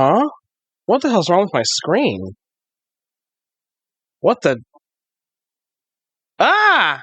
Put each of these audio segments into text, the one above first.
Huh? What the hell's wrong with my screen? What the... Ah!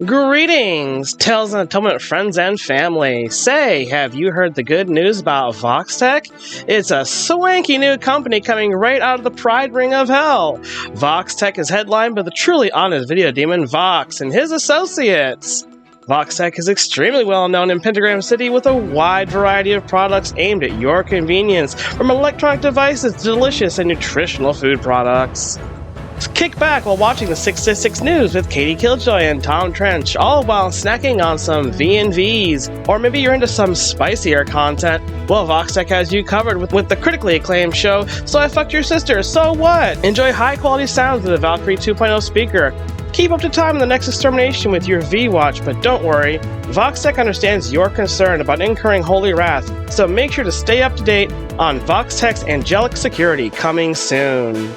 Greetings, Tales and Atonement friends and family. Say, have you heard the good news about Vox Tech? It's a swanky new company coming right out of the pride ring of hell. Vox Tech is headlined by the truly honest video demon Vox and his associates. Vox Tech is extremely well known in Pentagram City with a wide variety of products aimed at your convenience, from electronic devices to delicious and nutritional food products. Kick back while watching the 666 News with Katie Killjoy and Tom Trench, all while snacking on some V&Vs. Or maybe you're into some spicier content. Well, Vox Tech has you covered with the critically acclaimed show, So I Fucked Your Sister, So What? Enjoy high-quality sounds with the Valkyrie 2.0 speaker. Keep up to time in the next extermination with your V-Watch, but don't worry, Vox Tech understands your concern about incurring holy wrath, so make sure to stay up to date on Vox Tech's angelic security coming soon.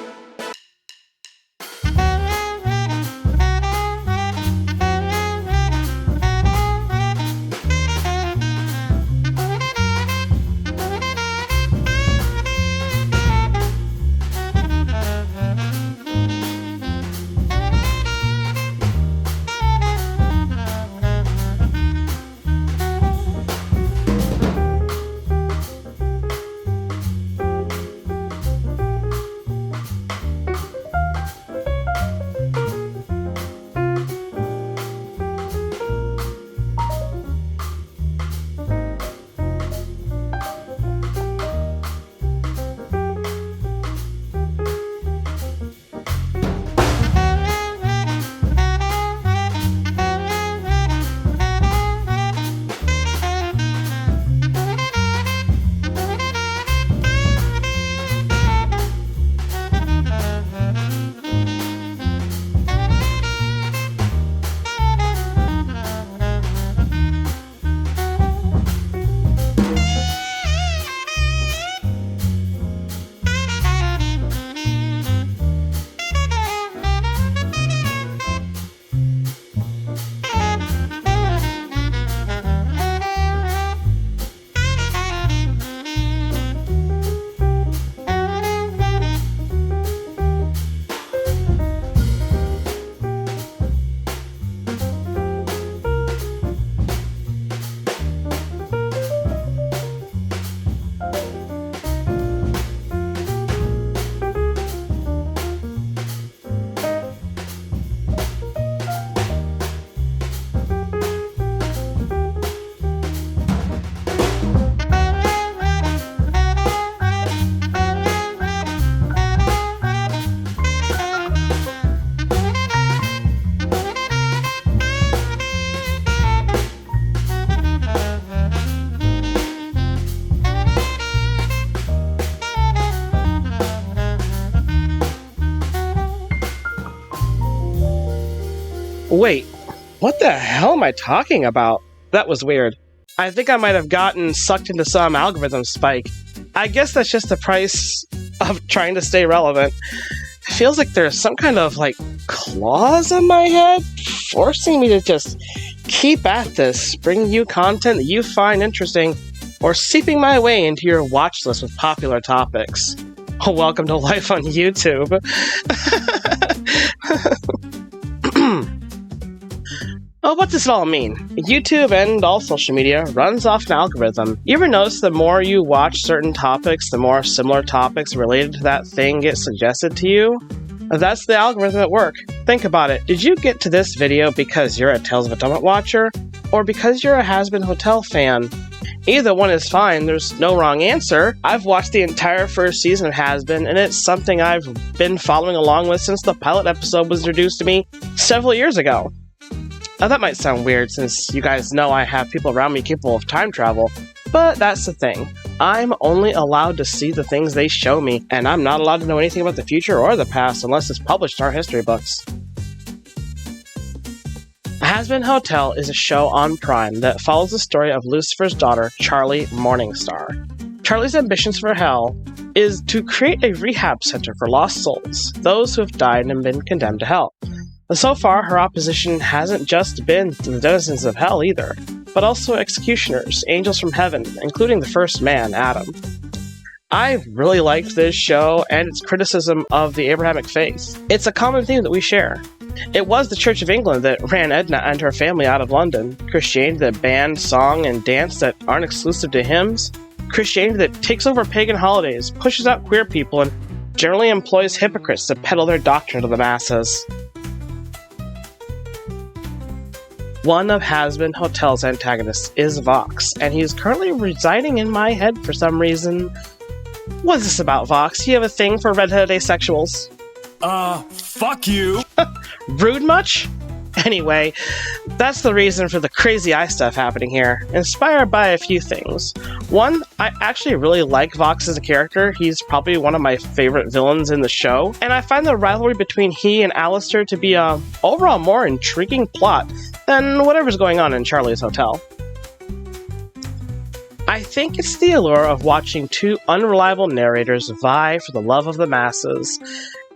Wait, what the hell am I talking about? That was weird. I think I might have gotten sucked into some algorithm spike. I guess that's just the price of trying to stay relevant. It feels like there's some kind of, claws on my head, forcing me to just keep at this, bringing you content that you find interesting, or seeping my way into your watch list with popular topics. Welcome to life on YouTube. Well, what does it all mean? YouTube and all social media runs off an algorithm. You ever notice the more you watch certain topics, the more similar topics related to that thing get suggested to you? That's the algorithm at work. Think about it. Did you get to this video because you're a Tales of Atonement watcher, or because you're a Hazbin Hotel fan? Either one is fine, there's no wrong answer. I've watched the entire first season of Hazbin, and it's something I've been following along with since the pilot episode was introduced to me several years ago. Now that might sound weird since you guys know I have people around me capable of time travel, but that's the thing. I'm only allowed to see the things they show me, and I'm not allowed to know anything about the future or the past unless it's published in our history books. Hazbin Hotel is a show on Prime that follows the story of Lucifer's daughter, Charlie Morningstar. Charlie's ambitions for hell is to create a rehab center for lost souls, those who have died and been condemned to hell. So far, her opposition hasn't just been the denizens of hell either, but also executioners, angels from heaven, including the first man, Adam. I really liked this show and its criticism of the Abrahamic faith. It's a common theme that we share. It was the Church of England that ran Edna and her family out of London, Christianity that banned song and dance that aren't exclusive to hymns, Christianity that takes over pagan holidays, pushes out queer people, and generally employs hypocrites to peddle their doctrine to the masses. One of Hazbin Hotel's antagonists is Vox, and he's currently residing in my head for some reason. What's this about, Vox? You have a thing for redheaded asexuals? Fuck you! Rude much? Anyway, that's the reason for the crazy eye stuff happening here, inspired by a few things. One, I actually really like Vox as a character. He's probably one of my favorite villains in the show, and I find the rivalry between he and Alistair to be a overall more intriguing plot than whatever's going on in Charlie's Hotel. I think it's the allure of watching two unreliable narrators vie for the love of the masses,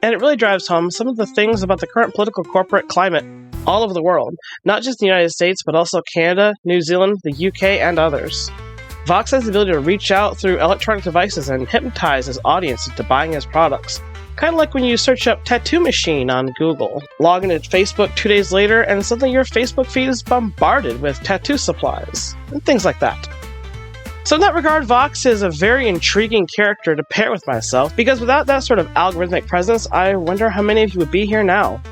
and it really drives home some of the things about the current political corporate climate all over the world, not just the United States, but also Canada, New Zealand, the UK, and others. Vox has the ability to reach out through electronic devices and hypnotize his audience into buying his products. Kind of like when you search up tattoo machine on Google, log into Facebook 2 days later, and suddenly your Facebook feed is bombarded with tattoo supplies, and things like that. So in that regard, Vox is a very intriguing character to pair with myself, because without that sort of algorithmic presence, I wonder how many of you would be here now.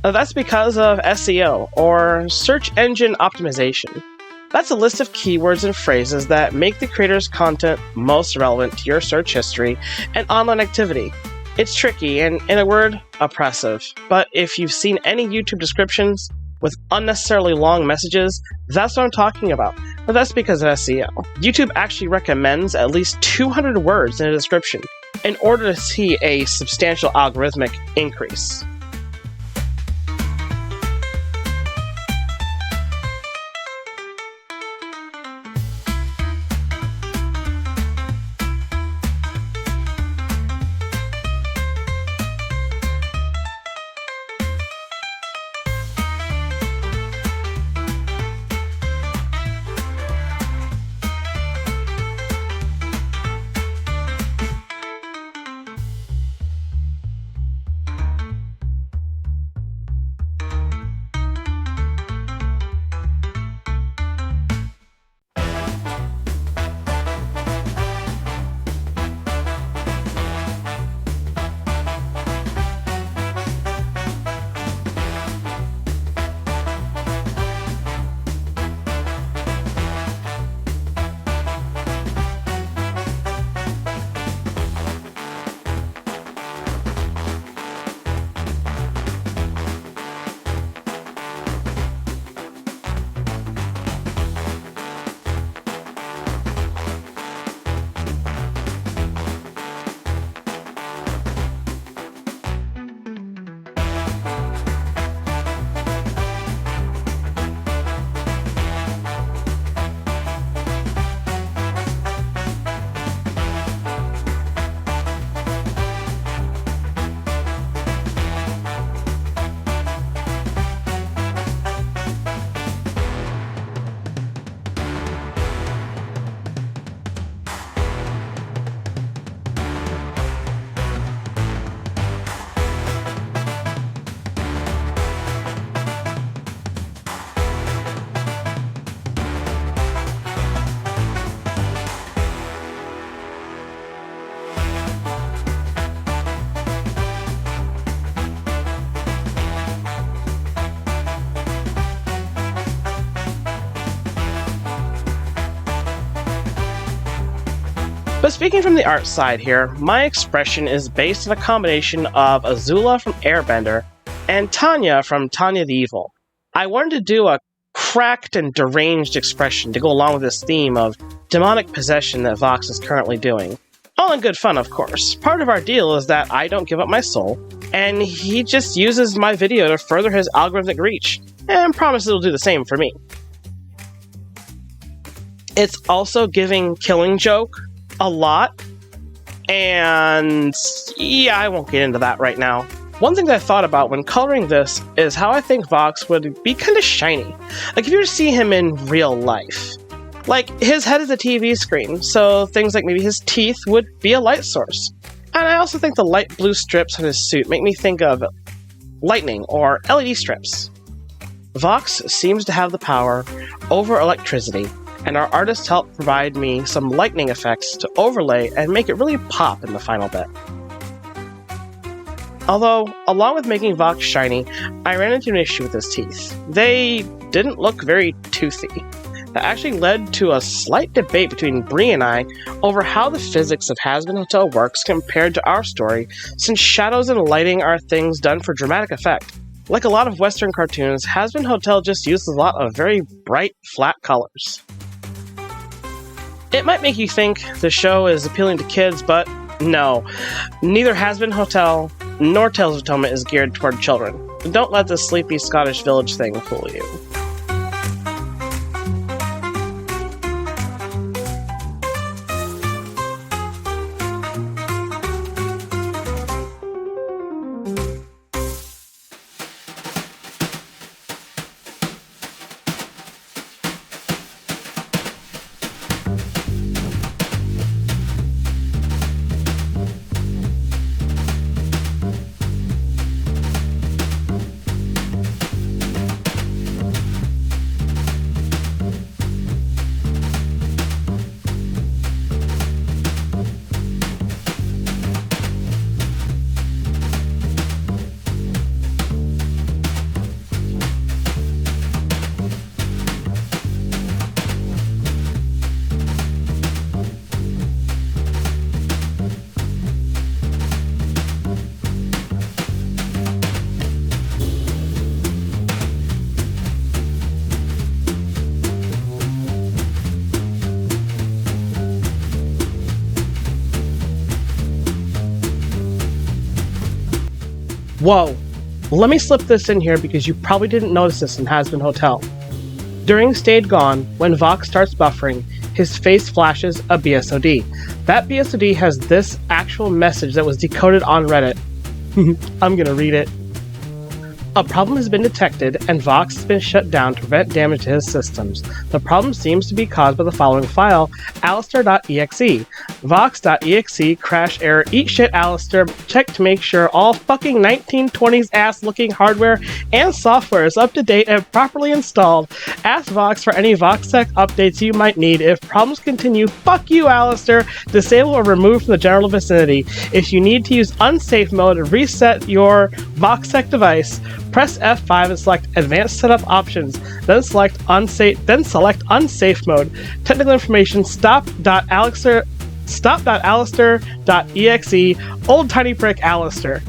That's because of SEO, or Search Engine Optimization. That's a list of keywords and phrases that make the creator's content most relevant to your search history and online activity. It's tricky and, in a word, oppressive. But if you've seen any YouTube descriptions with unnecessarily long messages, that's what I'm talking about. But that's because of SEO. YouTube actually recommends at least 200 words in a description in order to see a substantial algorithmic increase. But speaking from the art side here, my expression is based on a combination of Azula from Airbender and Tanya from Tanya the Evil. I wanted to do a cracked and deranged expression to go along with this theme of demonic possession that Vox is currently doing. All in good fun, of course. Part of our deal is that I don't give up my soul, and he just uses my video to further his algorithmic reach, and promises it'll do the same for me. It's also giving Killing Joke a lot, and yeah, I won't get into that right now. One thing that I thought about when coloring this is how I think Vox would be kind of shiny. Like if you were to see him in real life. Like, his head is a TV screen, so things like maybe his teeth would be a light source. And I also think the light blue strips on his suit make me think of lightning or LED strips. Vox seems to have the power over electricity, and our artists help provide me some lightning effects to overlay and make it really pop in the final bit. Although, along with making Vox shiny, I ran into an issue with his teeth. They didn't look very toothy. That actually led to a slight debate between Bree and I over how the physics of Hazbin Hotel works compared to our story, since shadows and lighting are things done for dramatic effect. Like a lot of Western cartoons, Hazbin Hotel just uses a lot of very bright, flat colors. It might make you think the show is appealing to kids, but no. Neither Hazbin Hotel nor Tales of Atonement is geared toward children. Don't let the sleepy Scottish village thing fool you. Whoa, let me slip this in here because you probably didn't notice this in Hazbin Hotel. During Stayed Gone, when Vox starts buffering, his face flashes a BSOD. That BSOD has this actual message that was decoded on Reddit. I'm gonna read it. A problem has been detected, and Vox has been shut down to prevent damage to his systems. The problem seems to be caused by the following file, alistair.exe. Vox.exe, crash error, eat shit Alistair, check to make sure all fucking 1920s ass looking hardware and software is up to date and properly installed. Ask Vox for any Vox Tech updates you might need. If problems continue, fuck you Alistair. Disable or remove from the general vicinity. If you need to use unsafe mode, reset your Vox Tech device. Press F5 and select Advanced Setup Options, then select Unsafe mode. Technical information stop.alistair.exe, old tiny prick Alistair.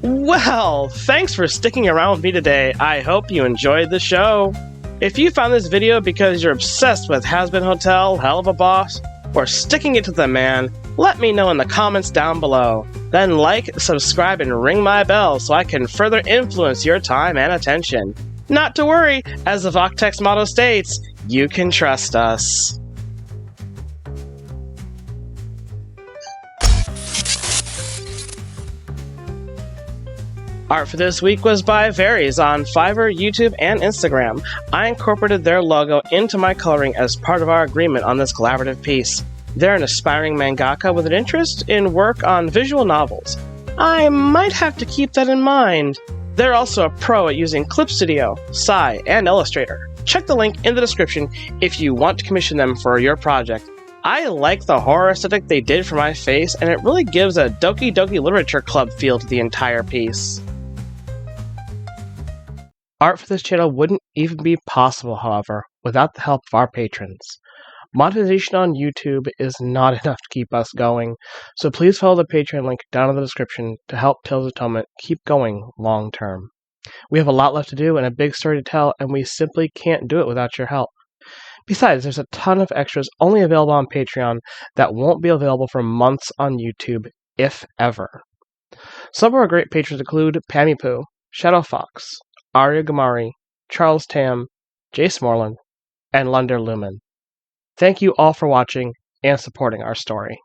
Well, thanks for sticking around with me today. I hope you enjoyed the show. If you found this video because you're obsessed with Hazbin Hotel, Hell of a Boss, or sticking it to the man, let me know in the comments down below. Then like, subscribe, and ring my bell so I can further influence your time and attention. Not to worry, as the Vox Tech's motto states, you can trust us. Art for this week was by Varies on Fiverr, YouTube, and Instagram. I incorporated their logo into my coloring as part of our agreement on this collaborative piece. They're an aspiring mangaka with an interest in work on visual novels. I might have to keep that in mind. They're also a pro at using Clip Studio, Sai, and Illustrator. Check the link in the description if you want to commission them for your project. I like the horror aesthetic they did for my face, and it really gives a Doki Doki Literature Club feel to the entire piece. Art for this channel wouldn't even be possible, however, without the help of our patrons. Monetization on YouTube is not enough to keep us going, so please follow the Patreon link down in the description to help Tales of Atonement keep going long term. We have a lot left to do and a big story to tell, and we simply can't do it without your help. Besides, there's a ton of extras only available on Patreon that won't be available for months on YouTube, if ever. Some of our great patrons include Pammy Poo, Shadow Fox, Arya Gamari, Charles Tam, Jace Moreland, and Lunder Lumen. Thank you all for watching and supporting our story.